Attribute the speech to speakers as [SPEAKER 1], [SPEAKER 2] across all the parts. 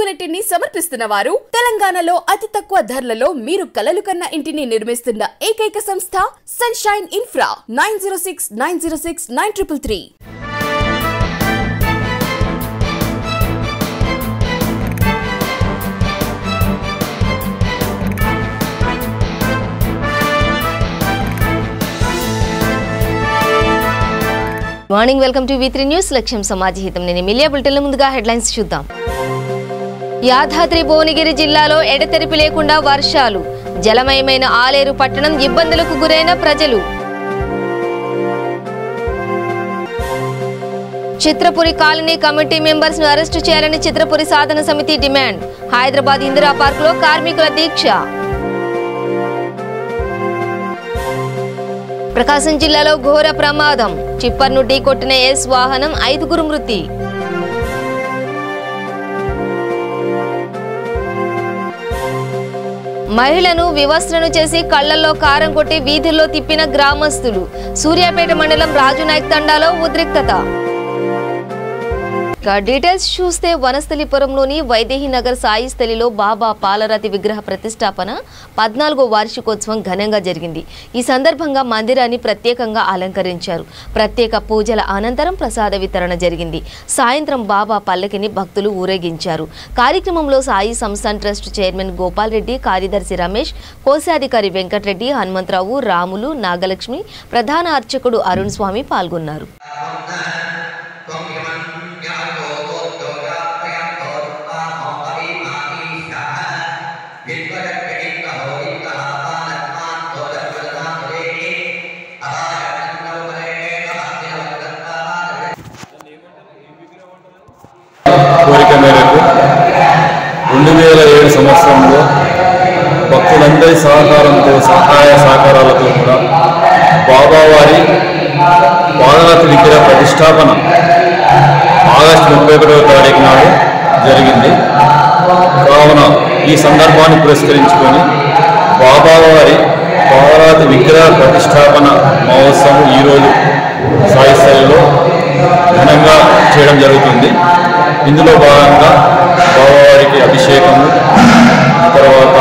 [SPEAKER 1] Unit ని సమర్పిస్తున్న వారు తెలంగాణలో అతి తక్కువ ధరలలో మీరు కలలు కన్న ఇంటిని నిర్మిస్తున్న ఏకైక సంస్థ sunshine infra 9069069333.
[SPEAKER 2] Morning welcome to V3 news. లక్ష్యం సమాజహితం. నేను మిలియా బులెటిన్ల ముందుగా హెడ్లైన్స్ చూద్దాం. యాదాద్రి భువనగిరి జిల్లాలో ఎడతెరిపి లేకుండా వర్షాలు, జలమయమైన ఆలేరు పట్టణం ఇబ్బందులకు గురైన ప్రజలు. చిత్రపురి కాలనీ కమిటీ మెంబర్స్ ను అరెస్టు చేయాలని చిత్రపురి సాధన సమితి డిమాండ్. హైదరాబాద్ ఇందిరా పార్క్ లో కార్మికుల దీక్ష. ప్రకాశం జిల్లాలో ఘోర ప్రమాదం, చిప్పర్ను ఢీకొట్టిన ఎస్ వాహనం, 5గురు మృతి. మహిళను వివస్త్రను చేసి కళ్లల్లో కారం కొట్టి వీధుల్లో తిప్పిన గ్రామస్తులు. సూర్యాపేట మండలం రాజునాయక్ తండాలో ఉద్రిక్తత. డీటెయిల్స్ చూస్తే వనస్థలిపురంలోని వైదేహి నగర్ సాయి స్థలిలో బాబా పాలరాతి విగ్రహ ప్రతిష్టాపన 14వ వార్షికోత్సవం ఘనంగా జరిగింది. ఈ సందర్భంగా మందిరాన్ని ప్రత్యేకంగా అలంకరించారు. ప్రత్యేక పూజల అనంతరం ప్రసాద వితరణ జరిగింది. సాయంత్రం బాబా పల్లకిని భక్తులు ఊరేగించారు. కార్యక్రమంలో సాయి సంస్థాన్ ట్రస్ట్ చైర్మన్ గోపాల్ రెడ్డి, కార్యదర్శి రమేష్, కోశాధికారి వెంకటరెడ్డి, హనుమంతరావు, రాములు, నాగలక్ష్మి, ప్రధాన అర్చకుడు అరుణ్ స్వామి పాల్గొన్నారు.
[SPEAKER 3] కోరిక మేరకు 2007 సంవత్సరంలో భక్తులందరి సహకారంతో, సహాయ సహకారాలతో కూడా బాబావారి పాలరాతి విగ్రహ ప్రతిష్టాపన ఆగస్టు 31వ తారీఖు నాడు జరిగింది. కావున ఈ సందర్భాన్ని పురస్కరించుకొని బాబావారి పాలరాతి విగ్రహ ప్రతిష్టాపన మహోత్సవం ఈరోజు సాయి స్థలిలో ఘనంగా చేయడం జరుగుతుంది. ఇందులో భాగంగా బాబావారికి అభిషేకము, తర్వాత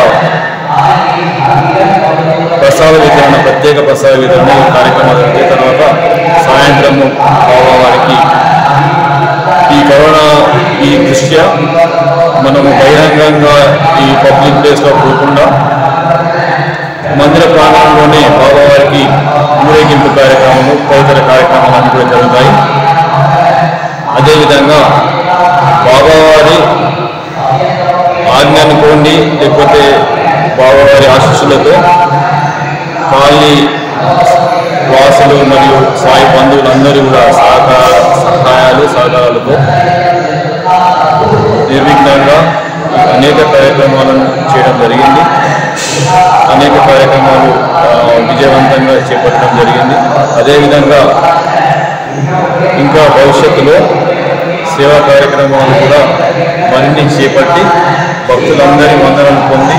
[SPEAKER 3] ప్రసాద వితరణ, ప్రత్యేక ప్రసాద వితరణ కార్యక్రమాలు జరిగే తర్వాత సాయంత్రము బాబావారికి ఈ కరోనా ఈ దృష్ట్యా మనము బహిరంగంగా ఈ పబ్లిక్ ప్లేస్లో పోకుండా మందిర ప్రాంగణంలోనే బాబావారికి ఊరేగింపు కార్యక్రమాలు, తదితర కార్యక్రమాలన్నీ కూడా జరుగుతాయి. అదేవిధంగా బాబావారి ఆజ్ఞ అనుకోండి, లేకపోతే బాబావారి ఆశీస్సులతో కాలనీ వాసులు మరియు సాయి బంధువులందరూ కూడా సహాయాలు సహకారాలతో నిర్విఘ్నంగా అనేక కార్యక్రమాలను చేయడం జరిగింది. అనేక కార్యక్రమాలు విజయవంతంగా చేపట్టడం జరిగింది. అదేవిధంగా ఇంకా భవిష్యత్తులో సేవా కార్యక్రమాలు కూడా మరిన్ని చేపట్టి భక్తులందరి వందనలు పొంది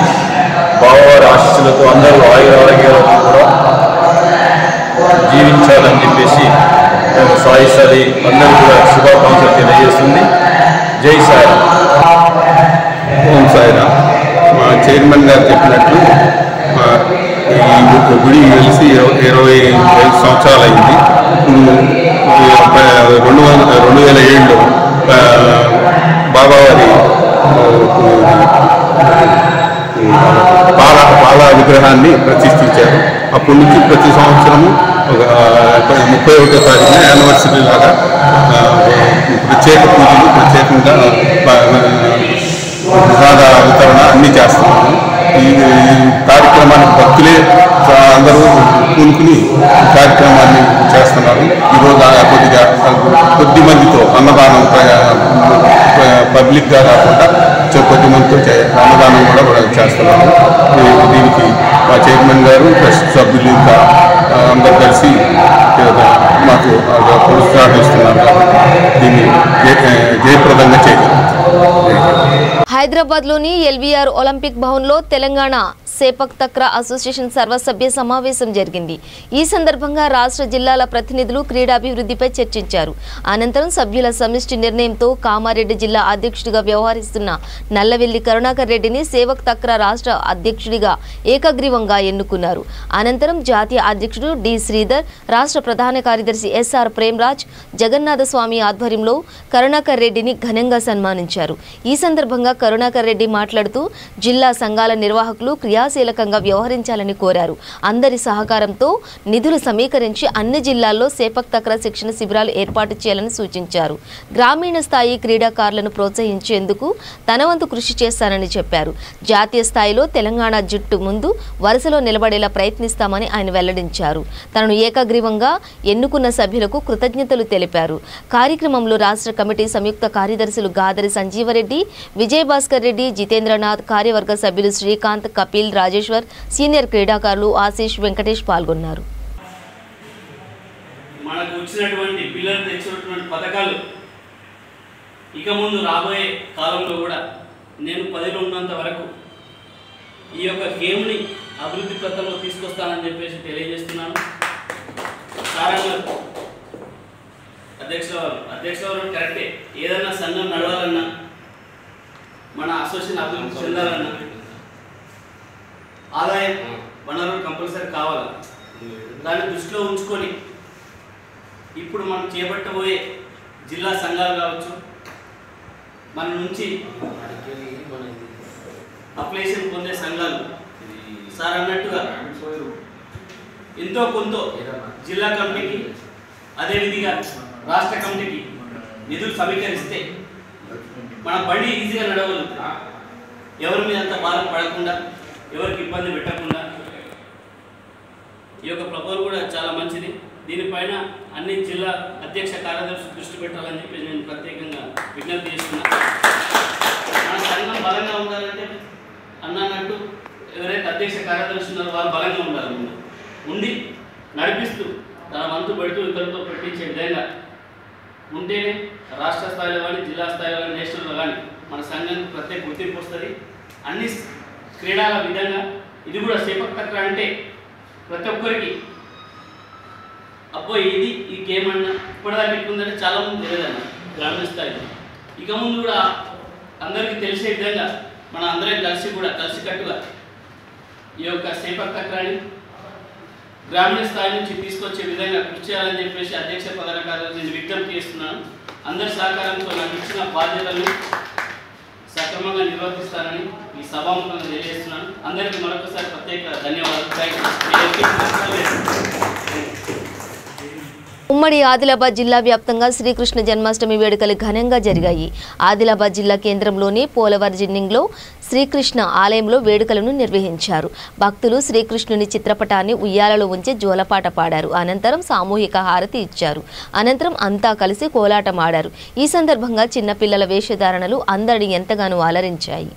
[SPEAKER 3] బాబావారి ఆశీస్సులతో అందరూ ఆయురారోగ్యాలతో కూడా జీవించాలని చెప్పేసి సాయి స్థలి అందరూ కూడా శుభాకాంక్షలు తెలియజేస్తుంది. జై సాయిరామ్.
[SPEAKER 4] ఓం సాయిరామ్. మా చైర్మన్ గారు చెప్పినట్లు ఈ గుడి కలిసి 25 సంవత్సరాలు అయింది. ఇప్పుడు 2007లో బాబావారి పాల విగ్రహాన్ని ప్రతిష్ఠించారు. అప్పటి నుంచి ప్రతి సంవత్సరము 31వ తారీఖున యానివర్సరీ లాగా ప్రత్యేక పూజలు, ప్రత్యేకంగా ప్రసాద వితరణ అన్నీ చేస్తున్నాము. ఈ కార్యక్రమానికి భక్తులే అందరూ పూనుకుని కార్యక్రమాన్ని చేస్తున్నారు. ఈరోజు కొద్ది మందితో అన్నదానం, పబ్లిక్గా కాకుండా కొద్ది మందితో అన్నదానం కూడా చేస్తున్నాము. దీనికి మా చైర్మన్ గారు, ట్రస్ట్ సభ్యులు ఇంకా అందరూ కలిసి మాకు ప్రోత్సాహిస్తున్నారు. దీన్ని జయప్రదంగా చేయగలం.
[SPEAKER 2] హైదరాబాద్ లోని ఎల్వీఆర్ ఒలింపిక్ భవన్ లో తెలంగాణ సేపక్ తక్రా అసోసియేషన్ సర్వసభ్య సమావేశం జరిగింది. ఈ సందర్భంగా రాష్ట్ర జిల్లాల ప్రతినిధులు క్రీడాభివృద్ధిపై చర్చించారు. అనంతరం సభ్యుల సమిష్టి నిర్ణయంతో కామారెడ్డి జిల్లా అధ్యక్షుడిగా వ్యవహరిస్తున్న నల్లవెల్లి కరుణాకర్ రెడ్డిని సేవక్ తక్రా రాష్ట్ర అధ్యక్షుడిగా ఏకగ్రీవంగా ఎన్నుకున్నారు. అనంతరం జాతీయ అధ్యక్షుడు డి శ్రీధర్, రాష్ట్ర ప్రధాన కార్యదర్శి ఎస్ఆర్ ప్రేమ్రాజ్, జగన్నాథ స్వామి ఆధ్వర్యంలో కరుణాకర్ రెడ్డిని ఘనంగా సన్మానించారు. ఈ సందర్భంగా కరుణాకర్ రెడ్డి మాట్లాడుతూ జిల్లా సంఘాల నిర్వాహకులు క్రియాశీలకంగా వ్యవహరించాలని కోరారు. అందరి సహకారంతో నిధులు సమీకరించి అన్ని జిల్లాల్లో సేపక్ తక్రా శిక్షణ శిబిరాలు ఏర్పాటు చేయాలని సూచించారు. గ్రామీణ స్థాయి క్రీడాకారులను ప్రోత్సహించేందుకు తన వంతు కృషి చేస్తానని చెప్పారు. జాతీయ స్థాయిలో తెలంగాణ జట్టు ముందు వరుసలో నిలబడేలా ప్రయత్నిస్తామని ఆయన వెల్లడించారు. తనను ఏకగ్రీవంగా ఎన్నుకున్న సభ్యులకు కృతజ్ఞతలు తెలిపారు. కార్యక్రమంలో రాష్ట్ర కమిటీ సంయుక్త కార్యదర్శులు గాదరి సంజీవరెడ్డి, విజయభాస్కర్ రెడ్డి, జితేంద్రనాథ్, కార్యవర్గ సభ్యులు శ్రీకాంత్, కపిల్, రాజేశ్వర్, సీనియర్ క్రీడాకారులు ఆశీష్, వెంకటేష్ పాల్గొన్నారు.
[SPEAKER 5] మనకు వచ్చినటువంటి పిల్లలు తెచ్చినటువంటి పథకాలు ఇక ముందు రాబోయే కాలంలో కూడా నేను 10లో ఉన్నంత వరకు ఈ యొక్క గేమ్ని అభివృద్ధి పథంలో తీసుకొస్తానని చెప్పేసి తెలియజేస్తున్నాను. అధ్యక్షులు కరెక్టే. ఏదైనా సంఘం నడవాలన్నా, మన అసోసియేషన్ అభివృద్ధి చెందాలన్నా ఆదాయం వనరులు కంపల్సరీ కావాలి. దాన్ని దృష్టిలో ఉంచుకొని ఇప్పుడు మనం చేపట్టబోయే జిల్లా సంఘాలు కావచ్చు, మన నుంచి అప్లికేషన్ పొందే సంఘాలు సార్ అన్నట్టుగా ఎంతో కొంత జిల్లా కమిటీకి, అదేవిధంగా రాష్ట్ర కమిటీకి నిధులు సమీకరిస్తే మన బండి ఈజీగా నడవగలుగుతాం. ఎవరి మీద అంత భారం పడకుండా, ఎవరికి ఇబ్బంది పెట్టకుండా ఈ యొక్క ప్రపోజల్ కూడా చాలా మంచిది. దీనిపైన అన్ని జిల్లా అధ్యక్ష కార్యదర్శులు దృష్టి పెట్టాలని చెప్పి నేను ప్రత్యేకంగా విజ్ఞప్తి చేస్తున్నాను. మన సంఘం బలంగా ఉండాలంటే అన్నట్టు ఎవరైతే అధ్యక్ష కార్యదర్శి ఉన్నారో వాళ్ళు బలంగా ఉండాలి. ఉండి నడిపిస్తూ తన వంతు పెడుతూ ఇతరులతో పెట్టించే విధంగా ఉంటేనే రాష్ట్ర స్థాయిలో కానీ, జిల్లా స్థాయిలో కానీ, నేషనల్లో కానీ మన సంఘానికి ప్రత్యేక గుర్తింపు వస్తుంది. అన్ని క్రీడల విధంగా ఇది కూడా సేపక్ తక్రా అంటే ప్రతి ఒక్కరికి అబ్బో ఇది ఈ గేమ్ అన్నా ఇప్పటిదాకా ఇట్లుందంటే చాలా మంది తెలియదన్న గ్రామీణ స్థాయిలో. ఇక ముందు కూడా అందరికీ తెలిసే విధంగా మన అందరం కలిసికట్టుగా ఈ యొక్క సేపక్ తక్రాని గ్రామీణ స్థాయి నుంచి తీసుకొచ్చే విధంగా కృషి చేయాలని చెప్పేసి అధ్యక్ష ప్రధాన కార్యదర్శి నేను విజ్ఞప్తి చేస్తున్నాను. అందరి సహకారంతో నాకు ఇచ్చిన బాధ్యతలను సక్రమంగా నిర్వర్తిస్తానని ఈ సభాముఖంగా తెలియజేస్తున్నాను. అందరికీ మరొకసారి ప్రత్యేక ధన్యవాదాలు.
[SPEAKER 2] ఉమ్మడి ఆదిలాబాద్ జిల్లా వ్యాప్తంగా శ్రీకృష్ణ జన్మాష్టమి వేడుకలు ఘనంగా జరిగాయి. ఆదిలాబాద్ జిల్లా కేంద్రంలోని పోలవర్జిన్నింగ్లో శ్రీకృష్ణ ఆలయంలో వేడుకలను నిర్వహించారు. భక్తులు శ్రీకృష్ణుని చిత్రపటాన్ని ఉయ్యాలలో ఉంచి జోలపాట పాడారు. అనంతరం సామూహిక హారతి ఇచ్చారు. అనంతరం అంతా కలిసి కోలాటం ఆడారు. ఈ సందర్భంగా చిన్నపిల్లల వేషధారణలు అందరిని ఎంతగానో అలరించాయి.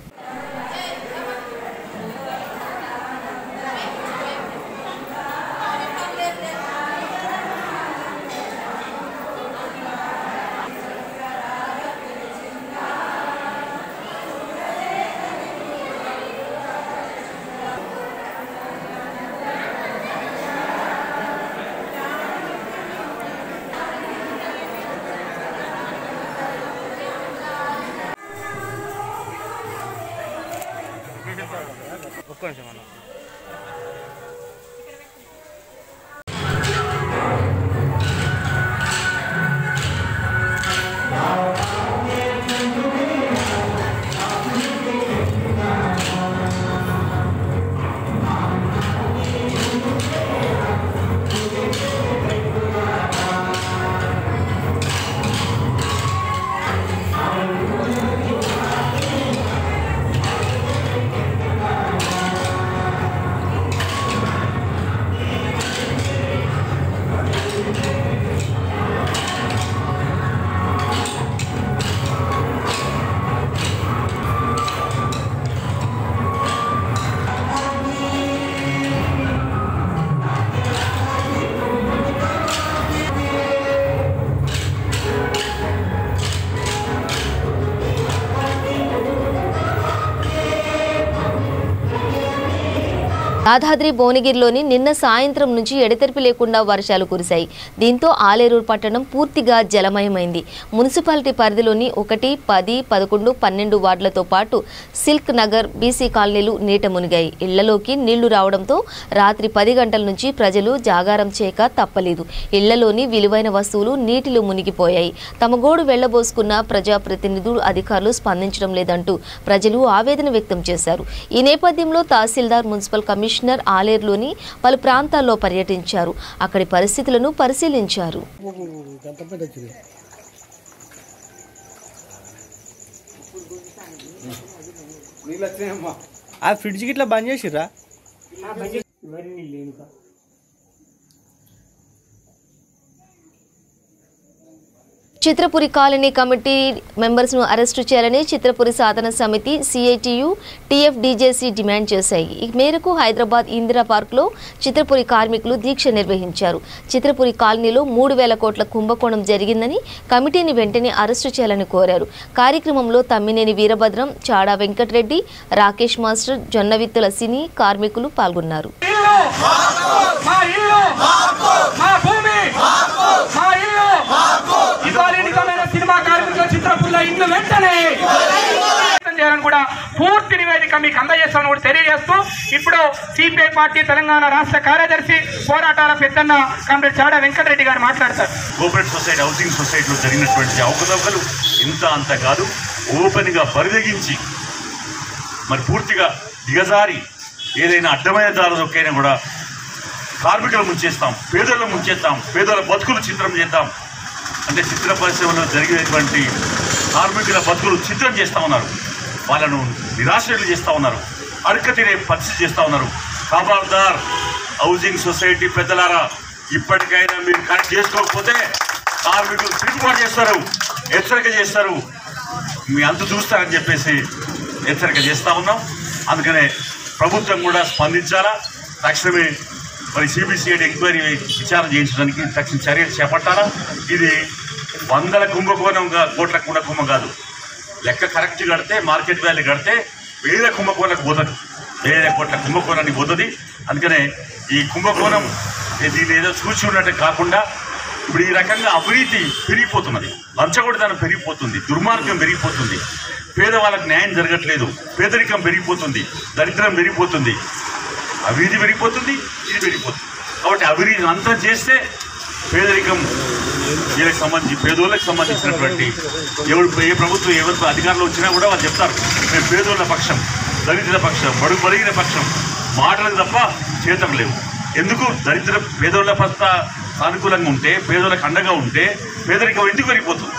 [SPEAKER 2] యాదాద్రి భువనగిరిలోని నిన్న సాయంత్రం నుంచి ఎడతెరిపి లేకుండా వర్షాలు కురిశాయి. దీంతో ఆలేరు పట్టణం పూర్తిగా జలమయమైంది. మున్సిపాలిటీ పరిధిలోని 1, 10, 11, 12 వార్డులతో పాటు సిల్క్ నగర్, బీసీ కాలనీలు నీట మునిగాయి. ఇళ్లలోకి నీళ్లు రావడంతో రాత్రి 10 గంటల నుంచి ప్రజలు జాగారం చేయక తప్పలేదు. ఇళ్లలోని విలువైన వస్తువులు నీటిలో మునిగిపోయాయి. తమ గోడు వెళ్లబోసుకున్న ప్రజాప్రతినిధులు, అధికారులు స్పందించడం లేదంటూ ప్రజలు ఆవేదన వ్యక్తం చేశారు. ఈ నేపథ్యంలో తహసీల్దార్, మున్సిపల్ కమిషనర్ ఆలేరులోని పలు ప్రాంతాల్లో పర్యటించారు. అక్కడి పరిస్థితులను పరిశీలించారు.
[SPEAKER 6] ఫ్రిడ్జ్ గిట్లా బంద్ చేసిర్రా?
[SPEAKER 2] చిత్రపురి కాలనీ కమిటీ మెంబర్స్ ను అరెస్టు చేయాలని చిత్రపురి సాధన సమితి, సిఐటియు, టీఎఫ్డీజేసీ డిమాండ్ చేశాయి. ఈ మేరకు హైదరాబాద్ ఇందిరా పార్క్ లో చిత్రపురి కార్మికులు దీక్ష నిర్వహించారు. చిత్రపురి కాలనీలో 3,000 కోట్ల కుంభకోణం జరిగిందని, కమిటీని వెంటనే అరెస్టు చేయాలని కోరారు. కార్యక్రమంలో తమ్మినేని వీరభద్రం, చాడా వెంకటరెడ్డి, రాకేష్ మాస్టర్, జొన్నవిత్తుల సినీ కార్మికులు పాల్గొన్నారు.
[SPEAKER 7] సినిమా కార్మికుల చిత్రపుల్ల ఇండ్లు వెంటనే చేయాలని కూడా పూర్తి నివేదిక మీకు అందజేస్తామని కూడా తెలియజేస్తూ, ఇప్పుడు సిపిఐ పార్టీ తెలంగాణ రాష్ట్ర కార్యదర్శి, పోరాటాల పెద్దన్న కామ్రేడ్ చాడా వెంకటరెడ్డి గారు మాట్లాడతారు.
[SPEAKER 8] కోఆపరేటివ్ సొసైటీ, హౌసింగ్ సొసైటీలో జరిగినటువంటి అవకతవకలు ఇంత అంత కాదు, ఓపెన్గా బరిదగించి మరి పూర్తిగా దిగజారి ఏదైనా అడ్డమైన దారులకైనా కూడా కార్మికులు ముంచేస్తాం, పేదలను ముంచేస్తాం, పేదల బతుకులు చిత్రం చేద్దాం అంటే చిత్ర పరిశ్రమలో జరిగినటువంటి కార్మికుల బతుకులు చిత్రం చేస్తూ ఉన్నారు. వాళ్ళను నిరాశ్రయులు చేస్తూ ఉన్నారు, అడక తినే పరిస్థితి చేస్తూ ఉన్నారు. ఖబర్దార్ హౌసింగ్ సొసైటీ పెద్దలారా, ఇప్పటికైనా మీరు కరెక్ట్ చేసుకోకపోతే కార్మికులు తిరుగుబాటు చేస్తారు, హెచ్చరిక చేస్తారు, మీ అంత చూస్తారని చెప్పేసి హెచ్చరిక చేస్తూ ఉన్నాం. అందుకనే ప్రభుత్వం కూడా స్పందించాలా, తక్షణమే మరి సిబిసిఐడి ఎంక్వైరీ విచారణ చేయించడానికి తక్షణ చర్యలు చేపట్టాలా. ఇది 100 కుంభకోణంగా కోట్ల కుంభకోణం కాదు, లెక్క కరెక్ట్ కడితే, మార్కెట్ వాల్యూ కడితే 1000 కుంభకోణాలకు పోతుంది, 1000 కోట్ల కుంభకోణానికి పోతుంది. అందుకనే ఈ కుంభకోణం దీన్ని ఏదో చూసి ఉన్నట్టు కాకుండా ఇప్పుడు ఈ రకంగా అవినీతి పెరిగిపోతున్నది, లంచగొడితనం పెరిగిపోతుంది, దుర్మార్గం పెరిగిపోతుంది, పేదవాళ్ళకు న్యాయం జరగట్లేదు, పేదరికం పెరిగిపోతుంది, దరిద్రం పెరిగిపోతుంది, అవినీతి పెరిగిపోతుంది, ఇది పెరిగిపోతుంది. కాబట్టి అవినీతిని అంతం చేస్తే పేదరికం వీళ్ళకి సంబంధించి పేదోళ్ళకి సంబంధించినటువంటి ఏ ప్రభుత్వం ఎవరికి అధికారంలో వచ్చినా కూడా వాళ్ళు చెప్తారు, మేము పేదోళ్ళ పక్షం, దళితుల పక్షం, బడుగు బలిగిన పక్షం. మాటలకు తప్ప చేతలు లేవు. ఎందుకు? పేదోళ్ళ పట్ల సానుకూలంగా ఉంటే, పేదోళ్ళకి అండగా ఉంటే పేదరికం ఎందుకు పెరిగిపోతుంది?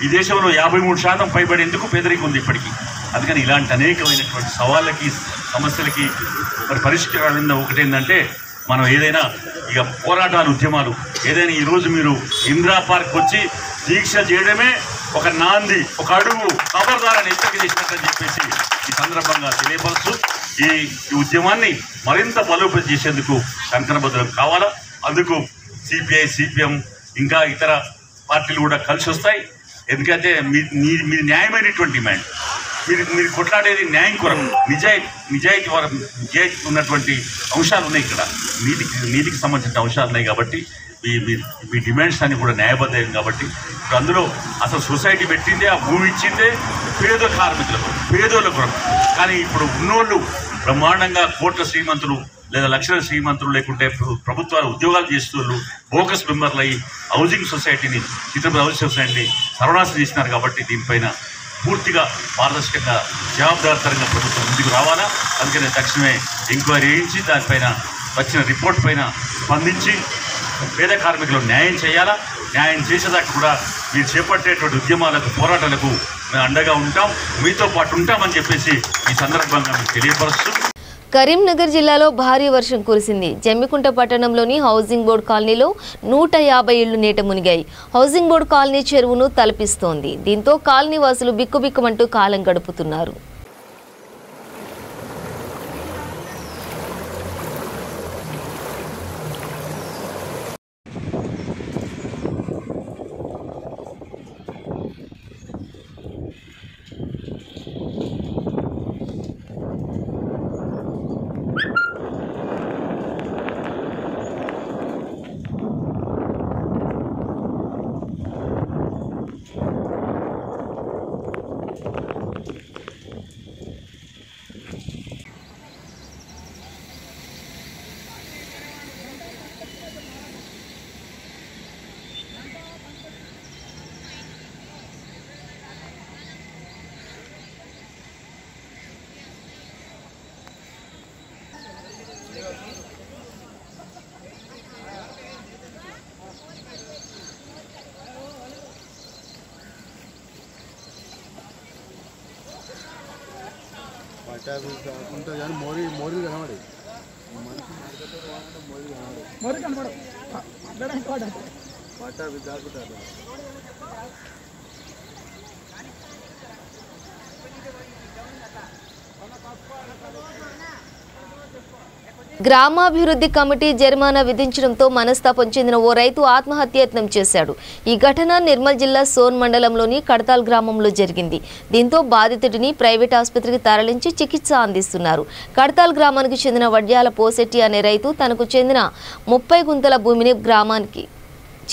[SPEAKER 8] ఈ దేశంలో 53% పైబడి ఎందుకు పేదరికం ఉంది ఇప్పటికీ. అందుకని ఇలాంటి అనేకమైనటువంటి సవాళ్ళకి, సమస్యలకి మరి పరిష్కారం ఒకటేంటంటే, మనం ఏదైనా ఇక పోరాటాలు, ఉద్యమాలు ఏదైనా ఈరోజు మీరు ఇందిరా పార్క్ వచ్చి దీక్ష చేయడమే ఒక నాంది, ఒక అడుగు ఖబర్దారని హెచ్చరిక చేసినట్టు చెప్పేసి ఈ సందర్భంగా తెలియపరుస్తూ ఈ ఉద్యమాన్ని మరింత బలోపేతం చేసేందుకు కంకణబద్ధం కావాలా. అందుకు సిపిఐ, సిపిఎం ఇంకా ఇతర పార్టీలు కూడా కలిసి వస్తాయి. ఎందుకంటే మీ న్యాయమైనటువంటి డిమాండ్, మీరు కొట్లాడేది న్యాయం కొరకు, నిజాయితీ ఉన్నటువంటి అంశాలు ఉన్నాయి ఇక్కడ, నీతికి సంబంధించిన అంశాలు ఉన్నాయి. కాబట్టి మీ డిమాండ్స్ అన్ని కూడా న్యాయబద్ధం. కాబట్టి ఇప్పుడు అందులో అసలు సొసైటీ పెట్టిందే, ఆ భూమి ఇచ్చిందే పేద కార్మికులకు, పేదోళ్ళ కొరకు. కానీ ఇప్పుడు ఉన్నోళ్ళు బ్రహ్మాండంగా కోట్ల శ్రీమంతులు లేదా లక్షల శ్రీమంతులు, లేకుంటే ప్రభుత్వాలు ఉద్యోగాలు చేస్తున్నారు, బోకస్ మెంబర్లు అయ్యి హౌసింగ్ సొసైటీని, చిత్రపురి హౌసింగ్ సొసైటీని సర్వనాశనం చేసినారు. కాబట్టి దీనిపైన పూర్తిగా పారదర్శకంగా, జవాబుదారితరంగా ప్రభుత్వం ముందుకు రావాలా. అందుకనే తక్షణమే ఎంక్వైరీ చేయించి దానిపైన వచ్చిన రిపోర్ట్ పైన స్పందించి పేద కార్మికులకు న్యాయం చేయాలా. న్యాయం చేసేదాకా కూడా మీరు చేపట్టేటువంటి ఉద్యమాలకు, పోరాటాలకు మేము అండగా ఉంటాం, మీతో పాటు ఉంటామని చెప్పేసి ఈ సందర్భంగా మీకు తెలియపరుస్తూ,
[SPEAKER 2] కరీంనగర్ జిల్లాలో భారీ వర్షం కురిసింది. జమ్మికుంట పట్టణంలోని హౌసింగ్ బోర్డు కాలనీలో 150 ఇళ్లు నీట మునిగాయి. హౌసింగ్ బోర్డు కాలనీ చెరువును తలపిస్తోంది. దీంతో కాలనీ వాసులు బిక్కుబిక్కుమంటూ కాలం గడుపుతున్నారు.
[SPEAKER 9] ఉంటుంది కానీ మోరీలు కనబడి మోరీ కనబడదు పట్టాభి దాకుంటారు.
[SPEAKER 2] గ్రామాభివృద్ధి కమిటీ జరిమానా విధించడంతో మనస్తాపం చెందిన ఓ రైతు ఆత్మహత్యయత్నం చేశాడు. ఈ ఘటన నిర్మల్ జిల్లా సోన్ మండలంలోని కడతాల్ గ్రామంలో జరిగింది. దీంతో బాధితుడిని ప్రైవేట్ ఆసుపత్రికి తరలించి చికిత్స అందిస్తున్నారు. కడతాల్ గ్రామానికి చెందిన వడ్యాల పోసెట్టి అనే రైతు తనకు చెందిన 30 గుంతల భూమిని గ్రామానికి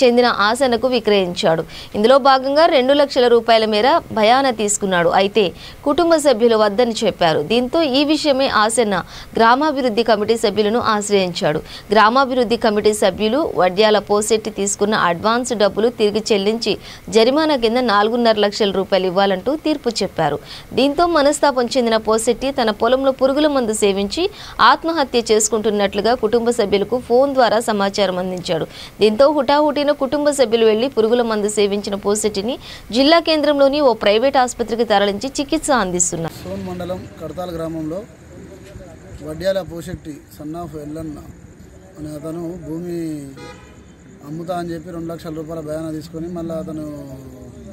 [SPEAKER 2] చెందిన ఆసనకు విక్రయించాడు. ఇందులో భాగంగా 2 లక్షల రూపాయల మేర భయాన తీసుకున్నాడు. అయితే కుటుంబ సభ్యులు వద్దని చెప్పారు. దీంతో ఈ విషయమే ఆసన్న గ్రామాభివృద్ధి కమిటీ సభ్యులను ఆశ్రయించాడు. గ్రామాభివృద్ధి కమిటీ సభ్యులు వడ్యాల పోసెట్టి తీసుకున్న అడ్వాన్స్ డబ్బులు తిరిగి చెల్లించి జరిమానా కింద 4.5 లక్షల రూపాయలు ఇవ్వాలంటూ తీర్పు చెప్పారు. దీంతో మనస్తాపం చెందిన పోసెట్టి తన పొలంలో పురుగుల మందు సేవించి ఆత్మహత్య చేసుకుంటున్నట్లుగా కుటుంబ సభ్యులకు ఫోన్ ద్వారా సమాచారం అందించాడు. దీంతో హుటాహుటిన కుటుంబ సభ్యులు వెళ్లి పురుగుల మందు సేవించిన పోసెట్టిని జిల్లా కేంద్రంలోని ఓ ప్రైవేట్ ఆసుపత్రికి తరలించి చికిత్స అందిస్తున్నారు.
[SPEAKER 9] సోన్ మండలం కడతాల్ గ్రామంలో వడ్యాల పోసెట్టి సన్నాఫ్ ఎల్లన్న అనే అతను భూమి అమ్ముతా అని చెప్పి 2 లక్షల రూపాయల భయాన తీసుకొని మళ్ళీ అతను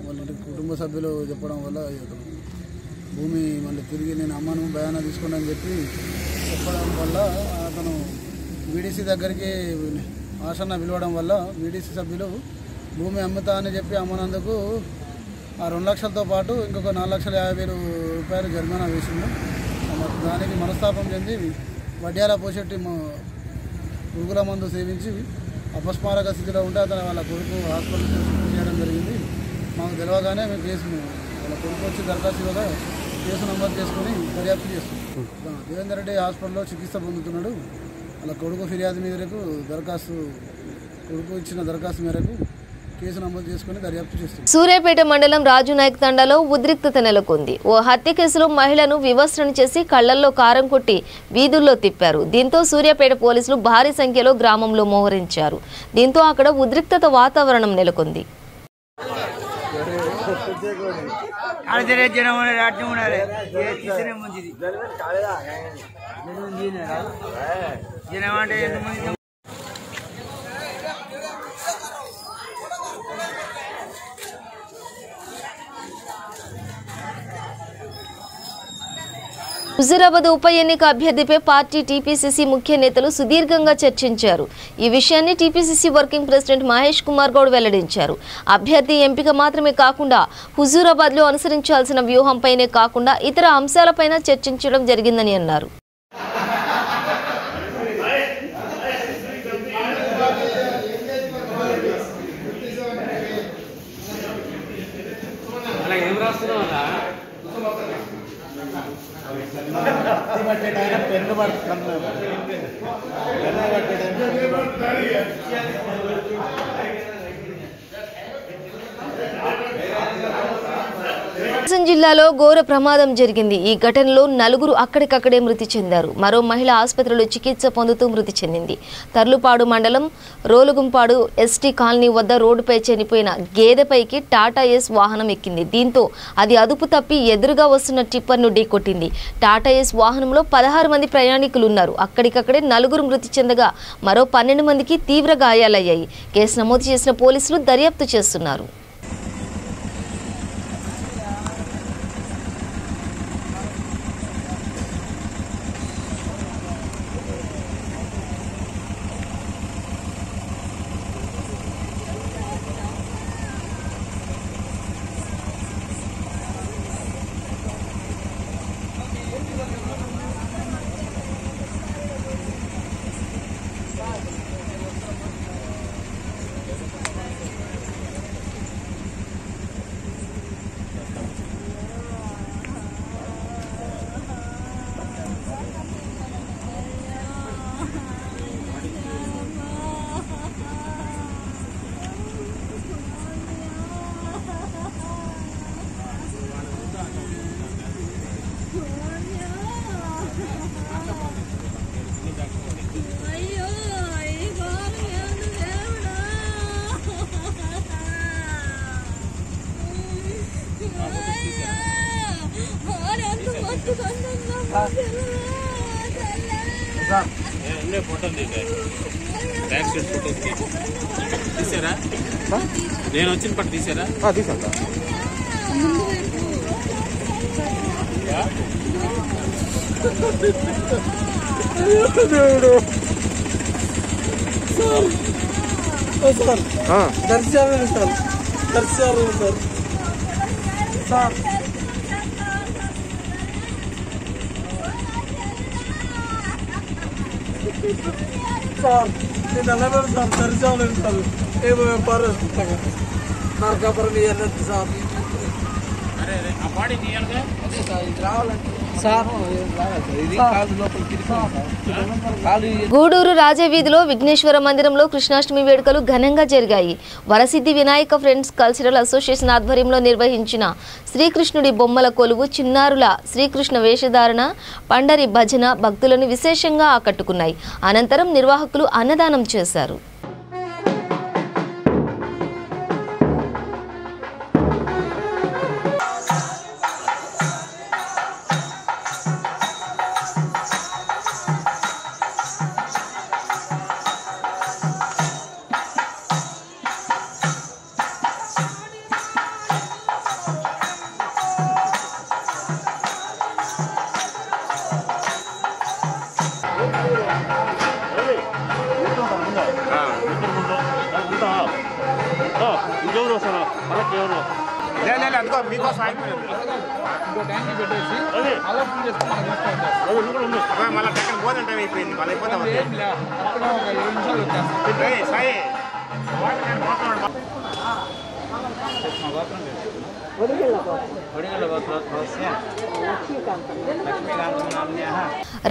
[SPEAKER 9] వాళ్ళ కుటుంబ సభ్యులు చెప్పడం వల్ల భూమి మళ్ళీ తిరిగి నేను అమ్మను భయాన తీసుకుని అని చెప్పి చెప్పడం వల్ల అతను వీడీసీ దగ్గరికి ఆసన్న పిలవడం వల్ల వీడీసీ సభ్యులు భూమి అమ్ముతా అని చెప్పి అమ్మనందుకు ఆ 2 లక్షలతో పాటు ఇంకొక 4,50,000 రూపాయలు జరిమానా వేసిండు. దానికి మనస్తాపం చెంది వడ్యాల పోసెట్టి పురుగుల మందు సేవించి అపస్మారక స్థితిలో ఉంటే అతను వాళ్ళ కొడుకు హాస్పిటల్ చేయడం జరిగింది. మాకు తెలియగానే మేము కేసు వాళ్ళ కొడుకు వచ్చి దరఖాస్తు ఇవ్వగా కేసు నమోదు చేసుకొని దర్యాప్తు చేస్తున్నాం. దేవేందర్ రెడ్డి హాస్పిటల్లో చికిత్స పొందుతున్నాడు. అలా కొడుకు ఫిర్యాదు మేరకు కొడుకు ఇచ్చిన దరఖాస్తు మేరకు కేసు నమోదు చేసుకుని దర్యాప్తు చేస్తుంది.
[SPEAKER 2] సూర్యాపేట మండలం రాజునాయక్ తండాలో ఉద్రిక్తత నెలకొంది. ఓ హత్య కేసులో మహిళను వివస్త్రణ చేసి కళ్లల్లో కారం కొట్టి వీధుల్లో తిప్పారు. దీంతో సూర్యాపేట పోలీసులు భారీ సంఖ్యలో గ్రామంలో మోహరించారు. దీంతో అక్కడ ఉద్రిక్తత వాతావరణం నెలకొంది. హుజూరాబాద్ ఉప ఎన్నిక అభ్యర్థిపై పార్టీ టీపీసీసీ ముఖ్య నేతలు సుదీర్ఘంగా చర్చించారు. ఈ విషయాన్ని TPCC working president Mahesh Kumar Goud వెల్లడించారు. అభ్యర్థి ఎంపిక మాత్రమే కాకుండా హుజూరాబాద్లో అనుసరించాల్సిన వ్యూహంపైనే కాకుండా ఇతర అంశాలపైన చర్చించడం జరిగిందని అన్నారు. జిల్లాలో ఘోర ప్రమాదం జరిగింది. ఈ ఘటనలో 4 అక్కడికక్కడే మృతి చెందారు. మరో మహిళ ఆసుపత్రిలో చికిత్స పొందుతూ మృతి చెందింది. తర్లుపాడు మండలం రోలుగుంపాడు ఎస్టీ కాలనీ వద్ద రోడ్డుపై చనిపోయిన గేదెపైకి టాటా ఏస్ వాహనం ఎక్కింది. దీంతో అది అదుపు తప్పి ఎదురుగా వస్తున్న టిప్పర్ను ఢీకొట్టింది. టాటా ఏస్ వాహనంలో 16 మంది ప్రయాణికులు ఉన్నారు. అక్కడికక్కడే 4 మృతి చెందగా మరో 12 మందికి తీవ్ర గాయాలయ్యాయి. కేసు నమోదు చేసిన పోలీసులు దర్యాప్తు చేస్తున్నారు.
[SPEAKER 10] ఫోటో బ్యాక్ సైడ్ ఫోటో తీసారా? నేను వచ్చిన పట్టు తీసారా?
[SPEAKER 11] తీసాను సార్. దర్శనం సార్, దర్శనం సార్. సార్ సార్ నేను అన్నాను సార్, దర్శనం సార్. ఏమో వ్యాపారం నరకాపురం వెళ్ళదు సార్.
[SPEAKER 10] ఆ బాడీ తీయాలిగా
[SPEAKER 11] రావాలంటే సార్ ఇది కాదు లోపలికి
[SPEAKER 2] గూడూరు రాజవీధిలో విఘ్నేశ్వర మందిరంలో కృష్ణాష్టమి వేడుకలు ఘనంగా జరిగాయి. Varasiddhi Vinayaka friends cultural association ఆధ్వర్యంలో నిర్వహించిన శ్రీకృష్ణుడి బొమ్మల కొలువు, చిన్నారుల శ్రీకృష్ణ వేషధారణ, పండరి భజన భక్తులను విశేషంగా ఆకట్టుకున్నాయి. అనంతరం నిర్వాహకులు అన్నదానం చేశారు.
[SPEAKER 10] ఇంకెవరు వస్తారు? మనకెవరు
[SPEAKER 11] అందుకో మీకోసం అయిపోయింది. ఇంకో ట్యాంక్ పెట్టేసి అలా పూజ చేసుకుని మళ్ళీ టెక్కన భోజనం టైం అయిపోయింది. మళ్ళీ అయిపోతాం ఒక 2 నిమిషాలు వచ్చేస్తాం. సాయి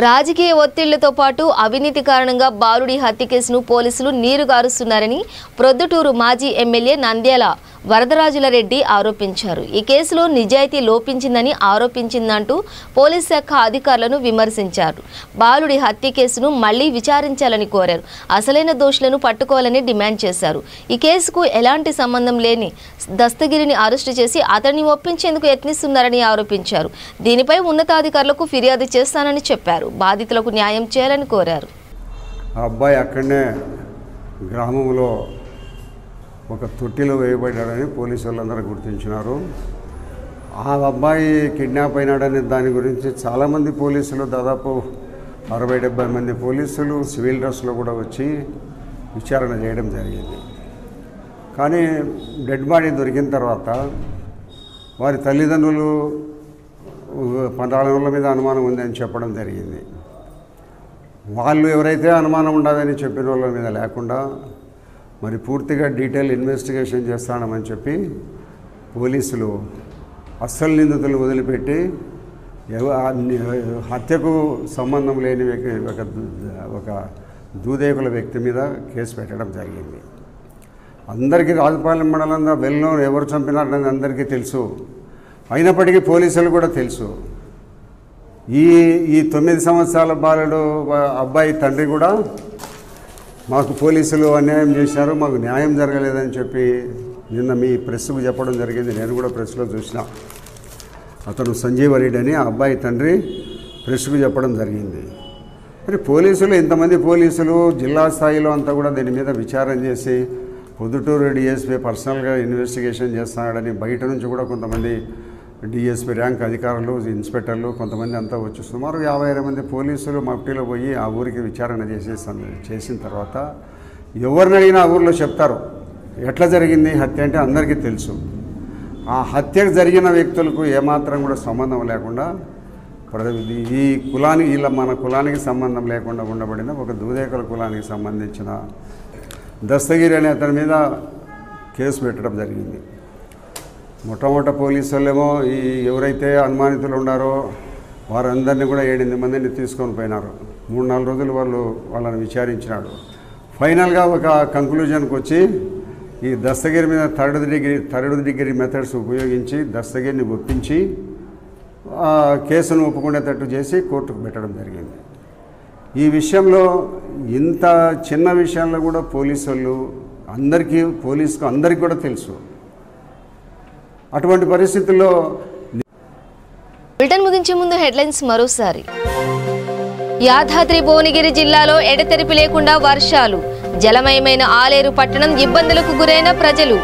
[SPEAKER 2] రాజకీయ ఒత్తిళ్లతో పాటు అవినీతి కారణంగా బాలుడి హత్య కేసును పోలీసులు నీరుగారుస్తున్నారని ప్రొద్దుటూరు మాజీ ఎమ్మెల్యే నంద్యాల వరదరాజుల రెడ్డి ఆరోపించారు. ఈ కేసులో నిజాయితీ లోపించిందని ఆరోపించిందంటూ పోలీస్ శాఖ అధికారులను విమర్శించారు. బాలుడి హత్య కేసును మళ్లీ విచారించాలని కోరారు. అసలైన దోషులను పట్టుకోవాలని డిమాండ్ చేశారు. ఈ కేసుకు ఎలాంటి సంబంధం లేని దస్తగిరిని అరెస్టు చేసి అతన్ని ఒప్పించేందుకు యత్నిస్తున్నారని ఆరోపించారు. దీనిపై ఉన్నతాధికారులకు ఫిర్యాదు చేస్తానని చెప్పారు. బాధితులకు న్యాయం చేయాలని కోరారు.
[SPEAKER 12] ఆ అబ్బాయి అక్కడనే గ్రామంలో ఒక తొట్టిలో వేయబడ్డాడని పోలీసు వాళ్ళందరూ గుర్తించినారు. ఆ అబ్బాయి కిడ్నాప్ అయినాడనే దాని గురించి చాలామంది పోలీసులు, దాదాపు 60-70 మంది పోలీసులు సివిల్ డ్రెస్లో కూడా వచ్చి విచారణ చేయడం జరిగింది. కానీ డెడ్ బాడీ దొరికిన తర్వాత వారి తల్లిదండ్రులు 14 మీద అనుమానం ఉందని చెప్పడం జరిగింది. వాళ్ళు ఎవరైతే అనుమానం ఉండదని చెప్పిన వాళ్ళ మీద లేకుండా మరి పూర్తిగా డీటెయిల్ ఇన్వెస్టిగేషన్ చేస్తానమని చెప్పి పోలీసులు అస్సలు నిందితులు వదిలిపెట్టి హత్యకు సంబంధం లేని ఒక దూదేకుల వ్యక్తి మీద కేసు పెట్టడం జరిగింది. అందరికీ రాజపాలెం మండలంలో వెల్లో ఎవరు చంపినారనేది అందరికీ తెలుసు. అయినప్పటికీ పోలీసులు కూడా తెలుసు. ఈ 9 సంవత్సరాల బాలుడు అబ్బాయి తండ్రి కూడా మాకు పోలీసులు అన్యాయం చేశారు, మాకు న్యాయం జరగలేదని చెప్పి నిన్న మీ ప్రెస్కు చెప్పడం జరిగింది. నేను కూడా ప్రెస్లో చూసిన. అతను సంజీవరెడ్డి అని ఆ అబ్బాయి తండ్రి ప్రెస్కు చెప్పడం జరిగింది. మరి పోలీసులు, ఇంతమంది పోలీసులు జిల్లా స్థాయిలో అంతా కూడా దీని మీద విచారణ చేసి పొద్దుటూరు డిఎస్పీ పర్సనల్గా ఇన్వెస్టిగేషన్ చేస్తున్నాడని బయట నుంచి కూడా కొంతమంది డిఎస్పీ ర్యాంక్ అధికారులు, ఇన్స్పెక్టర్లు కొంతమంది అంతా వచ్చి సుమారు 50 మంది పోలీసులు మఫ్టీలో పోయి ఆ ఊరికి విచారణ చేసిన తర్వాత ఎవరిని అడిగినా ఆ ఊరిలో చెప్తారు ఎట్లా జరిగింది హత్య అంటే అందరికీ తెలుసు. ఆ హత్యకు జరిగిన వ్యక్తులకు ఏమాత్రం కూడా సంబంధం లేకుండా ఈ కులానికి మన కులానికి సంబంధం లేకుండా ఉండబడిన ఒక దూదేకల కులానికి సంబంధించిన దస్తగిరి అనే అతని మీద కేసు పెట్టడం జరిగింది. మొట్టమొదట పోలీసు వాళ్ళేమో ఈ ఎవరైతే అనుమానితులు ఉన్నారో వారందరినీ కూడా 8-8 మందిని తీసుకొని పోయినారు. 3-4 రోజులు వాళ్ళని విచారించినాడు. ఫైనల్గా ఒక కంక్లూజన్కి వచ్చి ఈ దస్తగిరి మీద థర్డ్ డిగ్రీ మెథడ్స్ ఉపయోగించి దస్తగిరిని ఒప్పించి కేసును ఒప్పుకునేటట్టు చేసి కోర్టుకు పెట్టడం జరిగింది. ఈ విషయంలో ఇంత చిన్న విషయంలో కూడా పోలీసులు అందరికీ కూడా తెలుసు. అటువంటి పరిస్థితుల్లో
[SPEAKER 2] బులెటిన్ ముగించే ముందు హెడ్లైన్స్ మరోసారి. యాదాద్రి భువనగిరి జిల్లాలో ఎడతెరిపి లేకుండా వర్షాలు, జలమయమైన ఆలేరు పట్టణం ఇబ్బందులకు గురైన ప్రజలు.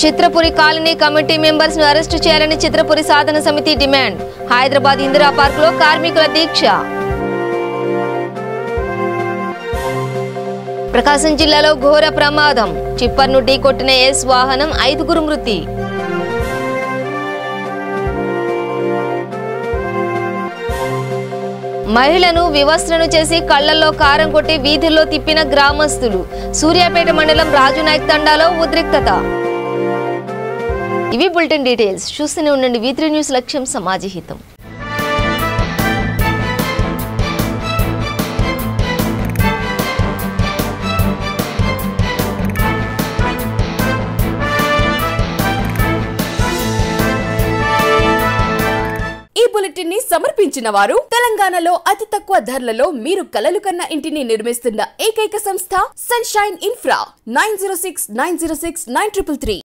[SPEAKER 2] చిత్రపురి కాలనీ కమిటీ మెంబర్స్ ను అరెస్టు చేయాలని చిత్రపురి సాధన సమితి డిమాండ్. హైదరాబాద్ ఇందిరా పార్క్ లో కార్మికుల దీక్ష. ప్రకాశం జిల్లాలో ఘోర ప్రమాదం, చిప్పర్ను ఢీకొట్టిన ఎస్ వాహనం, 5గురు మృతి. మహిళను వివస్త్రను చేసి కళ్లల్లో కారం కొట్టి వీధుల్లో తిప్పిన గ్రామస్తులు. సూర్యాపేట మండలం రాజునాయక్ తండాలో ఉద్రిక్తత. ఇవి బులెటిన్ డీటెయిల్స్. చూస్తూనే ఉండండి V3 న్యూస్, లక్ష్యం సమాజహితం.
[SPEAKER 1] ఈ బులెటిన్ ని సమర్పించిన వారు తెలంగాణలో అతి తక్కువ ధరలలో మీరు కలలు కన్న ఇంటిని నిర్మిస్తున్న ఏకైక సంస్థ సన్షైన్ ఇన్ఫ్రా. 9069069333.